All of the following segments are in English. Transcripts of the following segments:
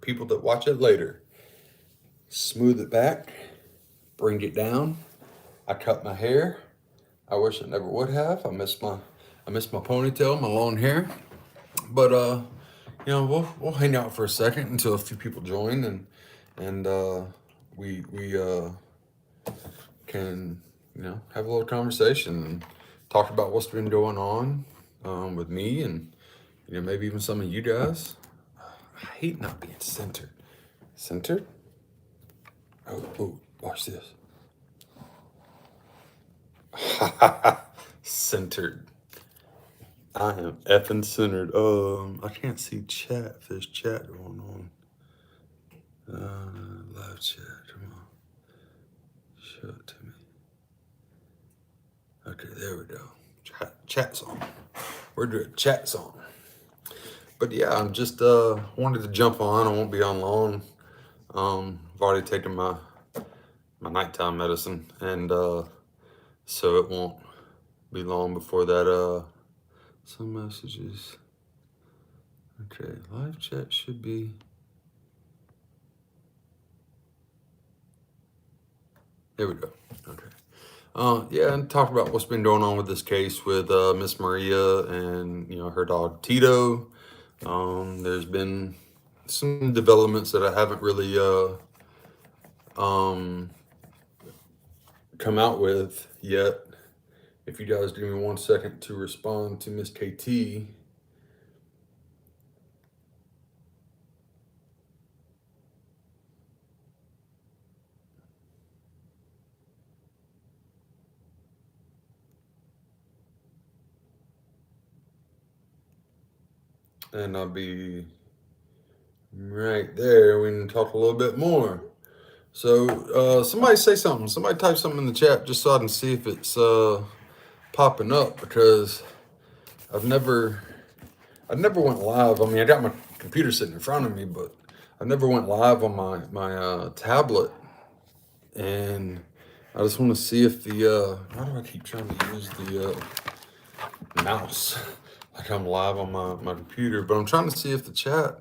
people that watch it later. Smooth it back, bring it down. I cut my hair. I wish I never would have. I miss my ponytail, my long hair. But we'll hang out for a second until a few people join, and we can have a little conversation and talk about what's been going on with me, and maybe even some of you guys. I hate not being centered. Centered? Oh, watch this. Centered. I am effing centered. I can't see chat if there's chat going on. Live chat, come on. Show it to me. Okay, there we go. Chat's on. We're doing chat's on. But yeah, I'm just wanted to jump on. I won't be on long. I've already taken my nighttime medicine, and so it won't be long before that. Some messages. Okay, live chat should be. There we go. Okay. Yeah, and talk about what's been going on with this case with Miss Maria and her dog Tito. There's been some developments that I haven't really come out with yet. If you guys give me 1 second to respond to Miss KT. And I'll be right there. We can talk a little bit more. So somebody say something. Somebody type something in the chat just so I can see if it's popping up, because I've never went live. I mean, I got my computer sitting in front of me, but I never went live on my tablet, and I just want to see if the how do I keep trying to use the mouse like I'm live on my computer, but I'm trying to see if the chat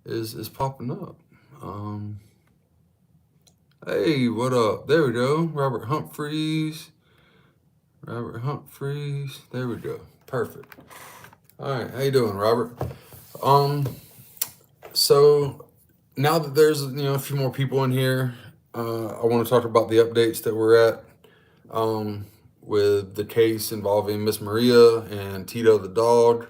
is popping up. Hey, what up? There we go. Robert Humphreys. There we go. Perfect. All right, how you doing, Robert? So now that there's a few more people in here, I want to talk about the updates that we're at with the case involving Miss Maria and Tito the dog.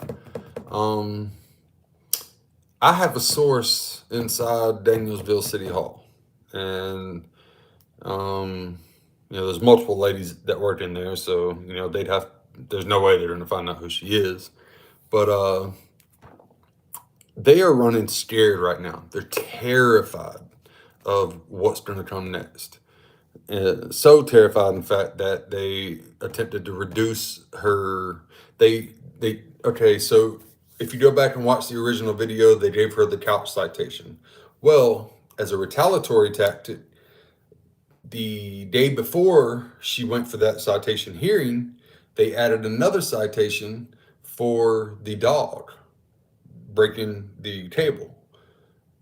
I have a source inside Danielsville City Hall, and there's multiple ladies that work in there, so there's no way they're going to find out who she is, but they are running scared right now. They're terrified of what's going to come next. So terrified, in fact, that they attempted to reduce her. Okay, so if you go back and watch the original video, they gave her the couch citation. Well, as a retaliatory tactic, the day before she went for that citation hearing, they added another citation for the dog breaking the table.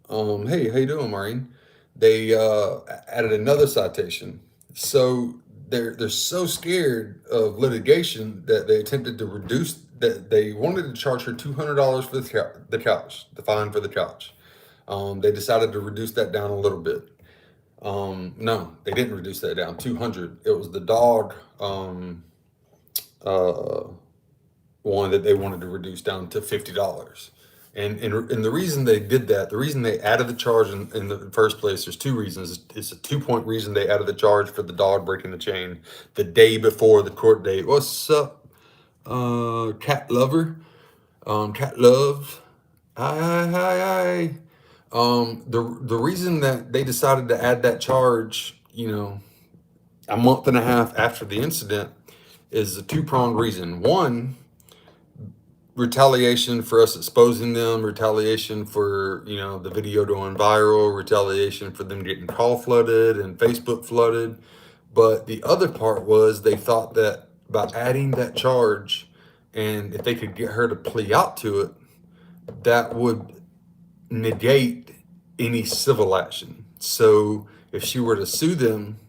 Hey, how you doing, Maureen? They added another citation. So they're so scared of litigation that they attempted to reduce that. They wanted to charge her $200 for the couch, the fine for the couch. They decided to reduce that down a little bit. No, they didn't reduce that down. 200. It was the dog one that they wanted to reduce down to $50. And the reason they did that, the reason they added the charge in the first place, there's two reasons. It's a 2-point reason they added the charge for the dog breaking the chain the day before the court date. What's up, cat lover? Cat love. Hi. The reason that they decided to add that charge, a month and a half after the incident, is a two-pronged reason. One, retaliation for us exposing them, retaliation for the video going viral, retaliation for them getting call flooded and Facebook flooded. But the other part was they thought that by adding that charge, and if they could get her to plea out to it, that would negate any civil action. So if she were to sue them,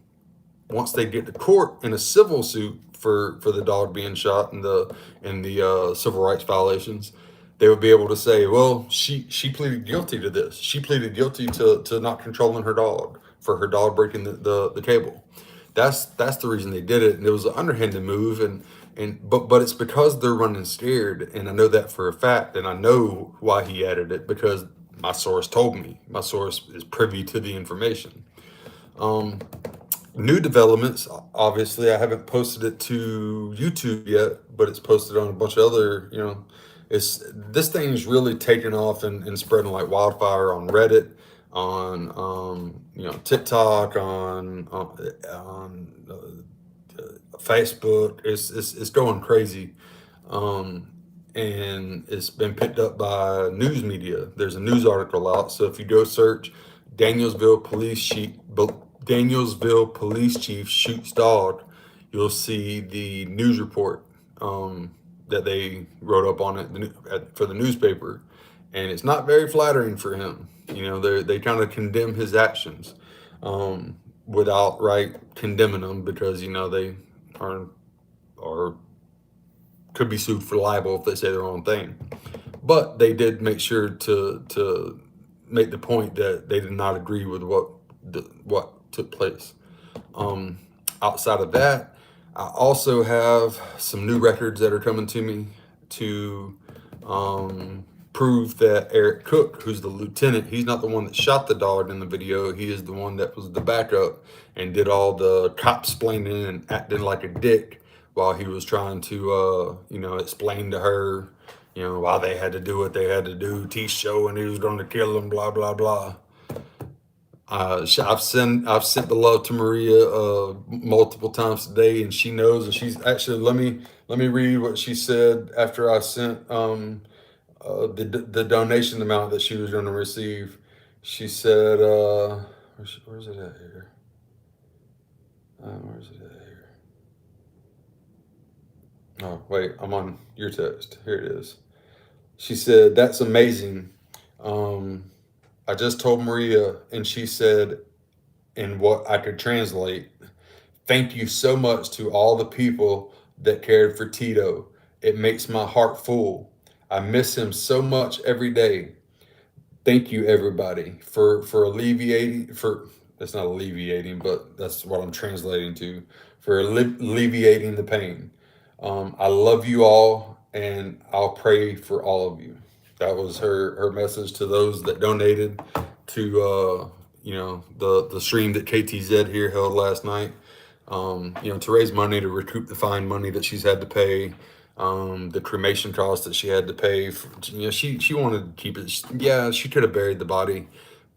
once they get to court in a civil suit for the dog being shot and the civil rights violations, they would be able to say, well, she pleaded guilty to this. She pleaded guilty to not controlling her dog for her dog breaking the cable. That's the reason they did it, and it was an underhanded move, but it's because they're running scared, and I know that for a fact, and I know why he added it because my source told me. My source is privy to the information. Um, New developments, obviously, I haven't posted it to YouTube yet, but it's posted on a bunch of other, it's this thing's really taken off and spreading like wildfire on Reddit, on TikTok, on Facebook. It's going crazy, um, and it's been picked up by news media. There's a news article out, so if you go search Danielsville police chief, Danielsville police chief shoots dog, you'll see the news report that they wrote up on it for the newspaper, and it's not very flattering for him. They kind of condemn his actions without right condemning them because they are or could be sued for libel if they say the wrong thing. But they did make sure to make the point that they did not agree with what took place. Um, Outside of that, I also have some new records that are coming to me to prove that Eric Cook, who's the lieutenant, he's not the one that shot the dog in the video. He is the one that was the backup and did all the cop splaining and acting like a dick while he was trying to, explain to her, why they had to do what they had to do, teach show, and he was going to kill them, blah, blah, blah. I've sent the love to Maria multiple times today, and she knows. And she's actually let me read what she said after I sent the donation amount that she was going to receive. She said, "Where's it at here? Where's it at here? Oh wait, I'm on your text. Here it is." She said, "That's amazing. I just told Maria, and she said." In what I could translate, thank you so much to all the people that cared for Tito. It makes my heart full. I miss him so much every day. Thank you, everybody, for alleviating, for that's not alleviating, but that's what I'm translating to, for alleviating the pain. I love you all, and I'll pray for all of you. That was her message to those that donated to the stream that KTZ here held last night. To raise money to recoup the fine money that she's had to pay, the cremation costs that she had to pay. She wanted to keep it. Yeah, she could have buried the body,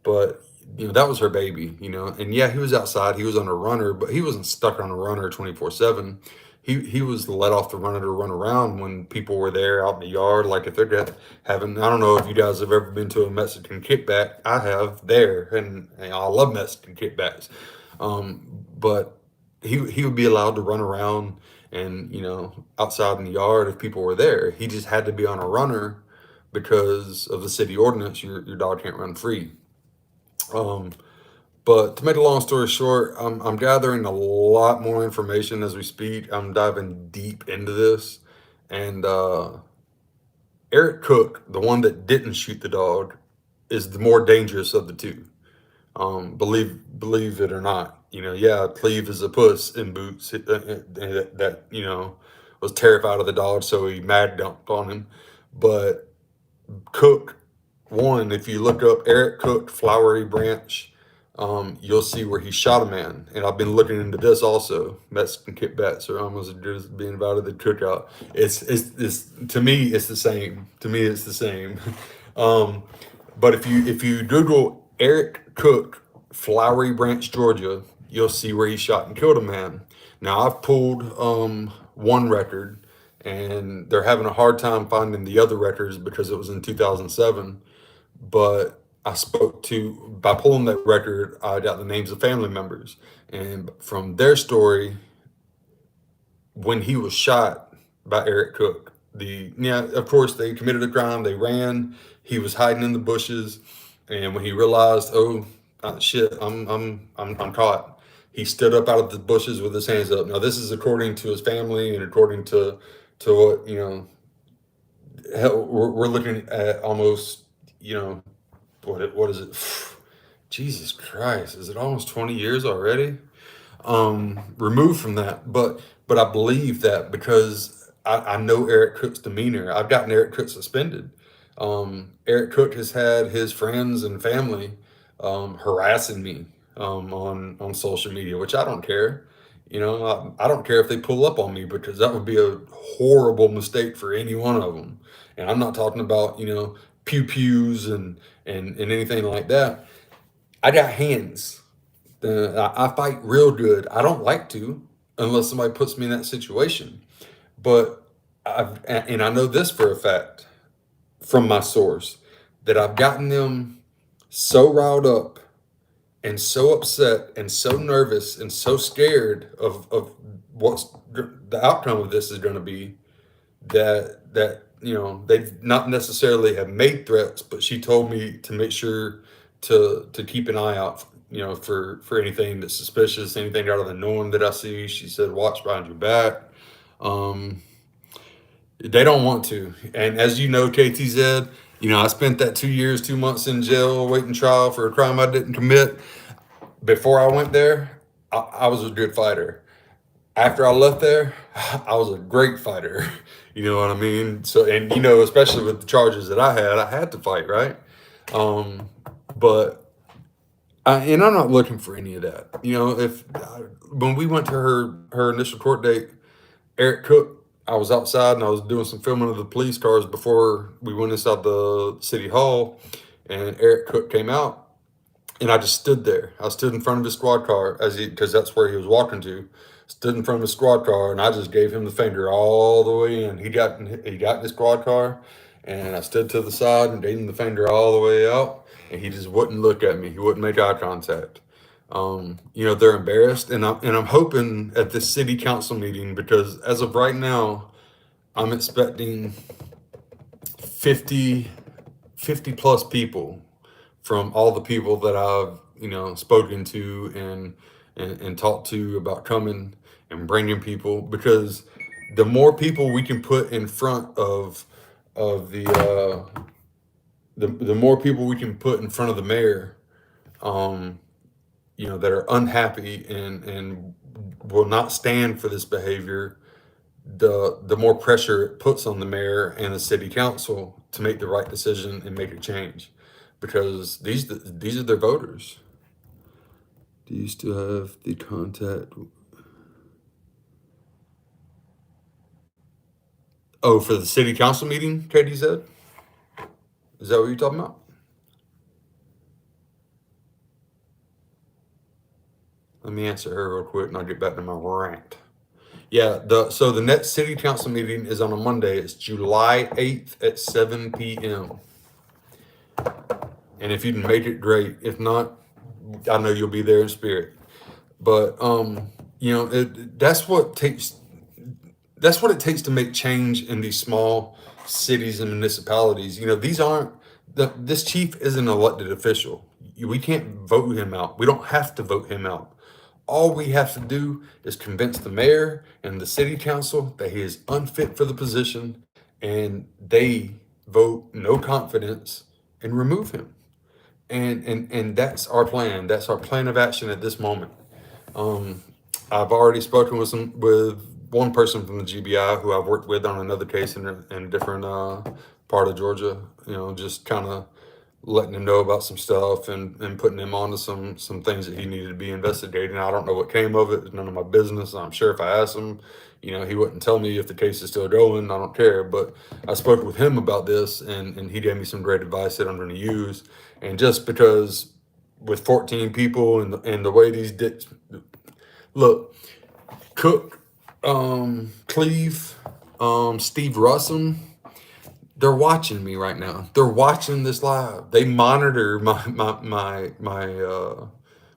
but that was her baby. And yeah, he was outside. He was on a runner, but he wasn't stuck on a runner 24/7. He was let off the runner to run around when people were there out in the yard. Like if they're having, I don't know if you guys have ever been to a Mexican kickback. I have there, and I love Mexican kickbacks. But he would be allowed to run around and outside in the yard if people were there. He just had to be on a runner because of the city ordinance. Your dog can't run free. But to make a long story short, I'm gathering a lot more information as we speak. I'm diving deep into this, and Eric Cook, the one that didn't shoot the dog, is the more dangerous of the two. Believe it or not, yeah, Cleve is a puss in boots that was terrified of the dog, so he mad dumped on him. But Cook, one, if you look up Eric Cook Flowery Branch, you'll see where he shot a man. And I've been looking into this also. Mexican kickbacks are almost as good as being invited to the cookout. It's to me, it's the same. To me, it's the same. But if you Google Eric Cook, Flowery Branch, Georgia, you'll see where he shot and killed a man. Now I've pulled one record, and they're having a hard time finding the other records because it was in 2007. But by pulling that record, I got the names of family members, and from their story, when he was shot by Eric Cook, of course they committed a crime. They ran. He was hiding in the bushes. And when he realized, oh shit, I'm caught, he stood up out of the bushes with his hands up. Now this is according to his family and according to what hell, we're looking at almost, what is it? Jesus Christ, is it almost 20 years already? Removed from that. But I believe that because I know Eric Cook's demeanor. I've gotten Eric Cook suspended. Eric Cook has had his friends and family harassing me on social media, which I don't care. I don't care if they pull up on me because that would be a horrible mistake for any one of them. And I'm not talking about pew pews and anything like that. I got hands. I fight real good. I don't like to unless somebody puts me in that situation. But I know this for a fact from my source that I've gotten them so riled up and so upset and so nervous and so scared of what's the outcome of this is going to be that they've not necessarily have made threats, but she told me to make sure to keep an eye out, for anything that's suspicious, anything out of the norm that I see. She said, watch behind your back. Um, they don't want to, and as you know, KTZ, I spent that 2 years, 2 months in jail waiting trial for a crime I didn't commit. Before I went there, I was a good fighter. After I left there, I was a great fighter. You know what I mean? So, and especially with the charges that I had to fight, right? Um, but and I'm not looking for any of that. If when we went to her initial court date, Eric Cook, I was outside and I was doing some filming of the police cars before we went inside the city hall, and Eric Cook came out. And I just stood there. I stood in front of his squad car because that's where he was walking to. Stood in front of his squad car, and I just gave him the finger all the way in. He got in his squad car, and I stood to the side and gave him the finger all the way out, and he just wouldn't look at me. He wouldn't make eye contact. They're embarrassed, and I'm hoping at this city council meeting, because as of right now, I'm expecting 50 plus people from all the people that I've spoken to and talked to about coming and bringing people, because the more people we can put in front of the more people we can put in front of the mayor, that are unhappy and will not stand for this behavior, the more pressure it puts on the mayor and the city council to make the right decision and make a change, because these are their voters. Do you still have the contact? Oh, for the city council meeting, Katie said? Is that what you're talking about? Let me answer her real quick and I'll get back to my rant. Yeah, so the next city council meeting is on a Monday. It's July 8th at 7 p.m. And if you can make it, great. If not, I know you'll be there in spirit. But that's what it takes to make change in these small cities and municipalities. This chief isn't an elected official. We can't vote him out. We don't have to vote him out. All we have to do is convince the mayor and the city council that he is unfit for the position, and they vote no confidence and remove him. And that's our plan. That's our plan of action at this moment. I've already spoken with one person from the GBI who I've worked with on another case in a different part of Georgia. Just kind of letting him know about some stuff and putting him onto some things that he needed to be investigating. I don't know what came of it. It's none of my business. I'm sure if I asked him, he wouldn't tell me if the case is still going. I don't care. But I spoke with him about this, and he gave me some great advice that I'm going to use. And just because with 14 people and the way these dicks look, Cook, Cleve, Steve Russum, they're watching me right now. They're watching this live. They monitor my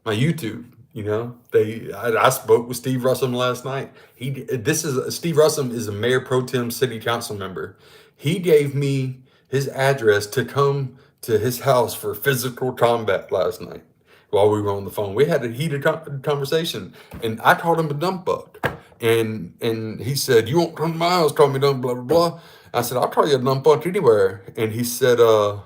YouTube. I spoke with Steve Russum last night. Steve Russum is a mayor pro tem city council member. He gave me his address to come to his house for physical combat last night while we were on the phone. We had a heated conversation, and I called him a dumb buck. And he said, "You won't come to my house, call me dumb, blah blah blah." I said, "I'll call you a dumb buck anywhere." And he said, or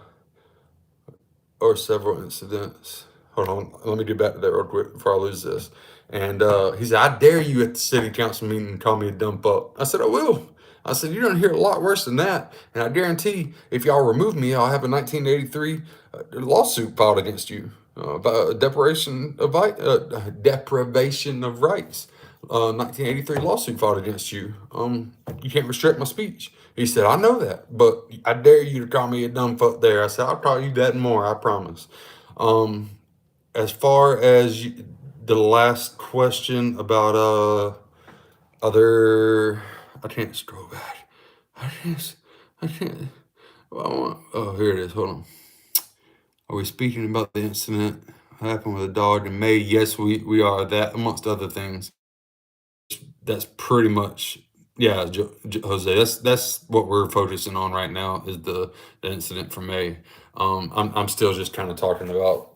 several incidents. Hold on, let me get back to that real quick before I lose this. And he said, "I dare you at the city council meeting to call me a dumb fuck." I said, "I will." I said, "You're gonna hear a lot worse than that, and I guarantee if y'all remove me, I'll have a 1983 lawsuit filed against you about deprivation of rights. 1983 lawsuit filed against you. You can't restrict my speech." He said, "I know that, but I dare you to call me a dumb fuck there." I said, "I'll call you that and more, I promise." Um, as far as the last question about other, I can't scroll back. I can't. Oh, here it is. Hold on. Are we speaking about the incident that happened with a dog in May? Yes, we are. That amongst other things. That's pretty much, yeah, Jose. That's what we're focusing on right now is the incident from May. I'm still just kind of talking about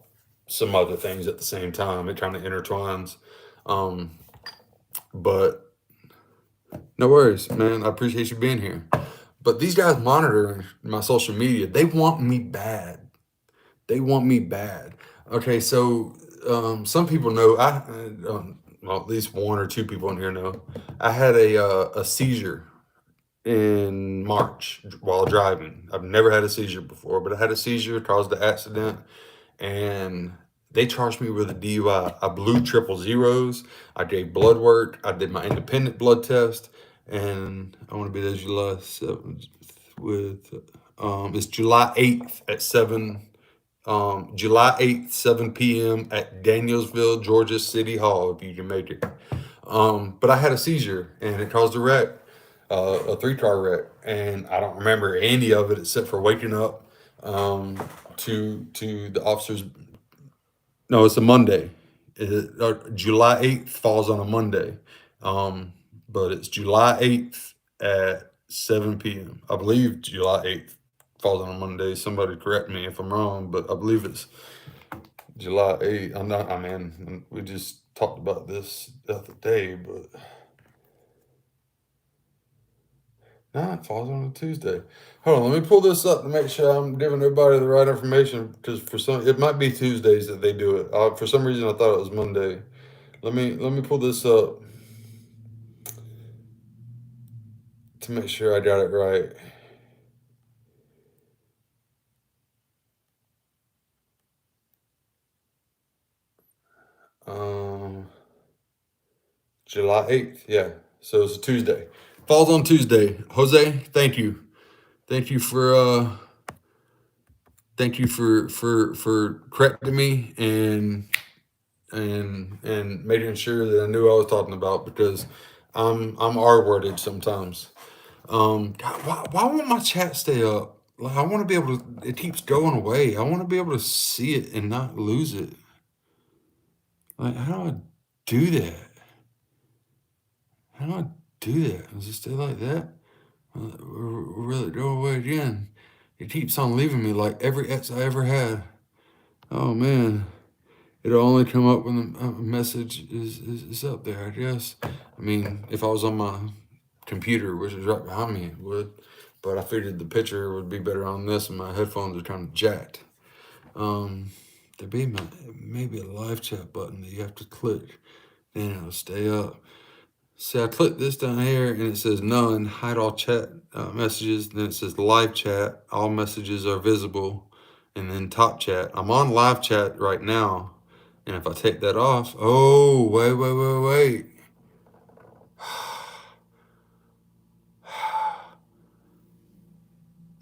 some other things at the same time. It kind of intertwines. Um, but no worries, man. I appreciate you being here. But these guys monitor my social media. They want me bad. They want me bad. Okay, so some people know well, at least one or two people in here know I had a seizure in March while driving. I've never had a seizure before, but I had a seizure, caused the accident, and they charged me with a DUI. I blew triple zeros. I gave blood work. I did my independent blood test, and I want to be there July 7th with it's July 8th at 7 p.m. at Danielsville, Georgia City Hall, if you can make it. But I had a seizure and it caused a wreck, a 3-car wreck, and I don't remember any of it except for waking up to the officers. No, it's a Monday. July 8th falls on a Monday, but it's July 8th at 7 p.m. I believe July 8th falls on a Monday. Somebody correct me if I'm wrong, but I believe it's July 8th. I'm not, I mean, we just talked about this the other day, but no, it falls on a Tuesday. Hold on, let me pull this up to make sure I'm giving everybody the right information because for some, it might be Tuesdays that they do it. For some reason, I thought it was Monday. Let me pull this up to make sure I got it right. Um, July 8th, yeah. So it's a Tuesday. Falls on Tuesday. Jose, thank you. Thank you for for correcting me and making sure that I knew what I was talking about because I'm R-worded sometimes. God, why won't my chat stay up? Like I want to be able to. It keeps going away. I want to be able to see it and not lose it. Like how do I do that? How do I do that? Does it stay like that? Really go away again. It keeps on leaving me like every X I ever had. Oh man. It'll only come up when the message is up there, I guess. I mean, if I was on my computer, which is right behind me, it would. But I figured the picture would be better on this, and my headphones are kind of jacked. There be maybe a live chat button that you have to click, then it'll stay up. See, I click this down here, and it says none, hide all chat messages. Then it says live chat, all messages are visible, and then top chat. I'm on live chat right now. And if I take that off, oh, wait.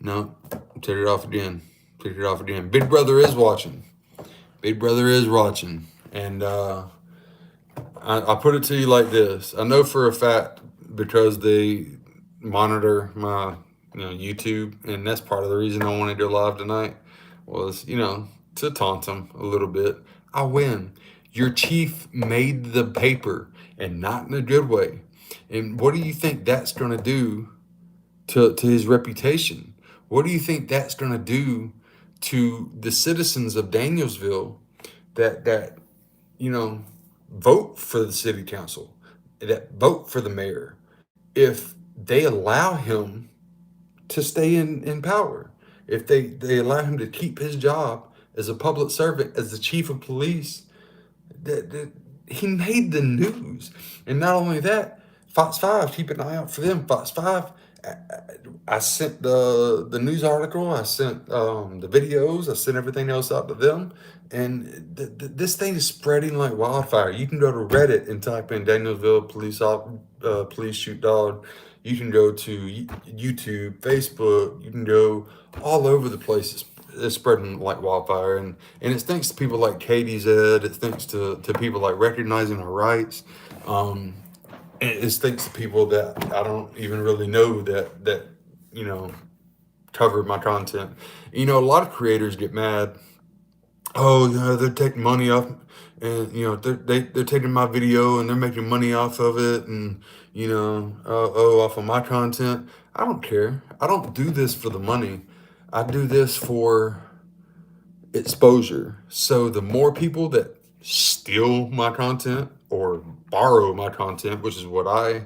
No, take it off again. Take it off again. Big Brother is watching. Big Brother is watching. And I put it to you like this. I know for a fact because they monitor my YouTube, and that's part of the reason I wanted to go live tonight was, to taunt them a little bit. I win. Your chief made the paper and not in a good way. And what do you think that's going to do to his reputation? What do you think that's going to do to the citizens of Danielsville that you know vote for the city council, that vote for the mayor, if they allow him to stay in power, if they allow him to keep his job as a public servant, as the chief of police, that he made the news. And not only that, Fox 5, keep an eye out for them. Fox 5, I sent the news article, I sent the videos, I sent everything else out to them. And this thing is spreading like wildfire. You can go to Reddit and type in Danielsville police shoot dog. You can go to YouTube, Facebook. You can go all over the place. It's spreading like wildfire, and it's thanks to people like KDZ. It's thanks to people like recognizing our rights. And it's thanks to people that I don't even really know that you know cover my content. A lot of creators get mad. Oh, they're taking money off, and they're taking my video and they're making money off of it, and off of my content. I don't care. I don't do this for the money. I do this for exposure. So the more people that steal my content or borrow my content, which is what I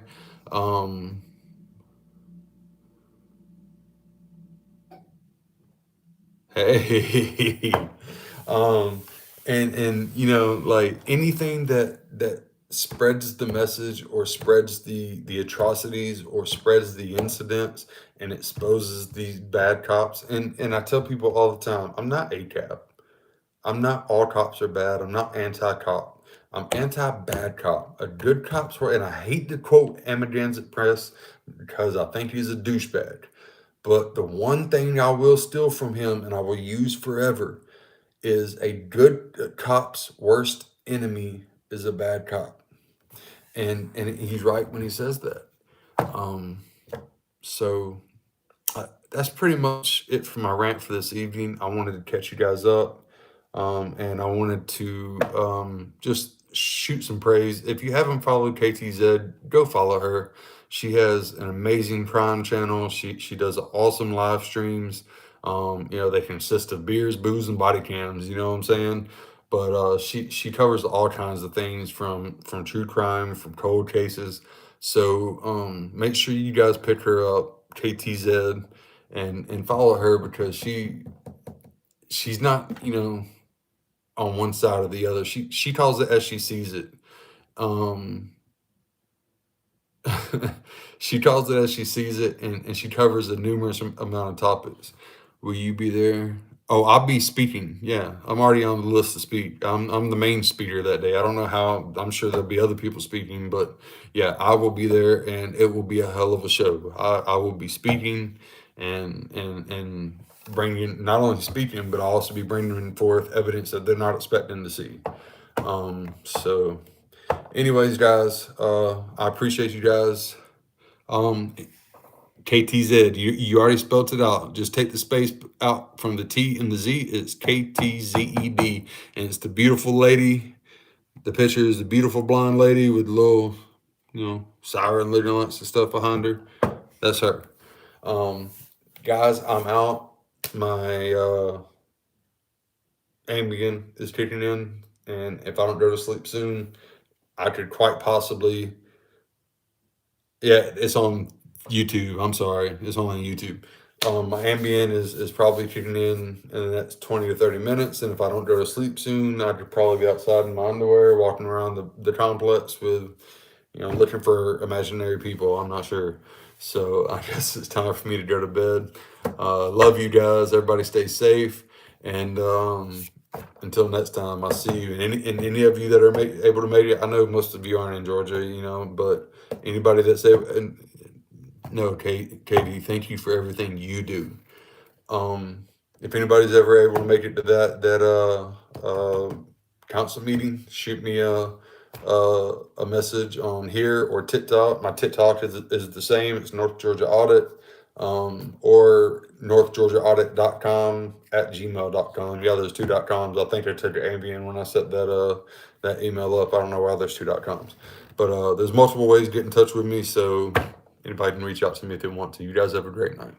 hey and like anything that spreads the message or spreads the atrocities or spreads the incidents and exposes these bad cops, and I tell people all the time, I'm not ACAB. I'm not all cops are bad. I'm not anti-cop. I'm anti-bad cop. A good cop's right, and I hate to quote Amagansett Press because I think he's a douchebag. But the one thing I will steal from him and I will use forever is a good cop's worst enemy is a bad cop. And he's right when he says that. Um, so that's pretty much it for my rant for this evening. I wanted to catch you guys up. And I wanted to just shoot some praise. If you haven't followed KTZ, go follow her. She has an amazing crime channel. She does awesome live streams. They consist of beers, booze, and body cams. You know what I'm saying? But she covers all kinds of things from true crime, from cold cases. So make sure you guys pick her up, KTZ, and follow her because she's not on one side or the other. She calls it as she sees it. Um, she calls it as she sees it, and she covers a numerous amount of topics. Will you be there? Oh, I'll be speaking. Yeah, I'm already on the list to speak. I'm the main speaker that day. I don't know how. I'm sure there'll be other people speaking, but yeah, I will be there, and it will be a hell of a show. I will be speaking, and bringing, not only speaking, but I'll also be bringing forth evidence that they're not expecting to see. So anyways, guys, I appreciate you guys. KTZ, you already spelled it out. Just take the space out from the T and the Z. It's KTZED, and it's the beautiful lady. The picture is the beautiful blonde lady with little, siren lights and stuff behind her. That's her. Guys, I'm out. My Ambien is kicking in, and if I don't go to sleep soon, I could quite possibly. Yeah, it's on YouTube. I'm sorry, it's only on YouTube. My Ambien is probably kicking in the next 20 to 30 minutes, and if I don't go to sleep soon, I could probably be outside in my underwear, walking around the complex with, looking for imaginary people. I'm not sure. So I guess it's time for me to go to bed. Love you guys. Everybody stay safe. And until next time, I'll see you. And any of you that are able to make it, I know most of you aren't in Georgia, but anybody that's able, no, Katie, thank you for everything you do. If anybody's ever able to make it to that council meeting, shoot me a message on here or TikTok. My TikTok is the same. It's North Georgia Audit, or northgeorgiaaudit.com at gmail.com. Yeah, there's 2 .coms. I think I took an Ambien when I set that email up. I don't know why there's 2 .coms, but there's multiple ways to get in touch with me. So anybody can reach out to me if they want to. You guys have a great night.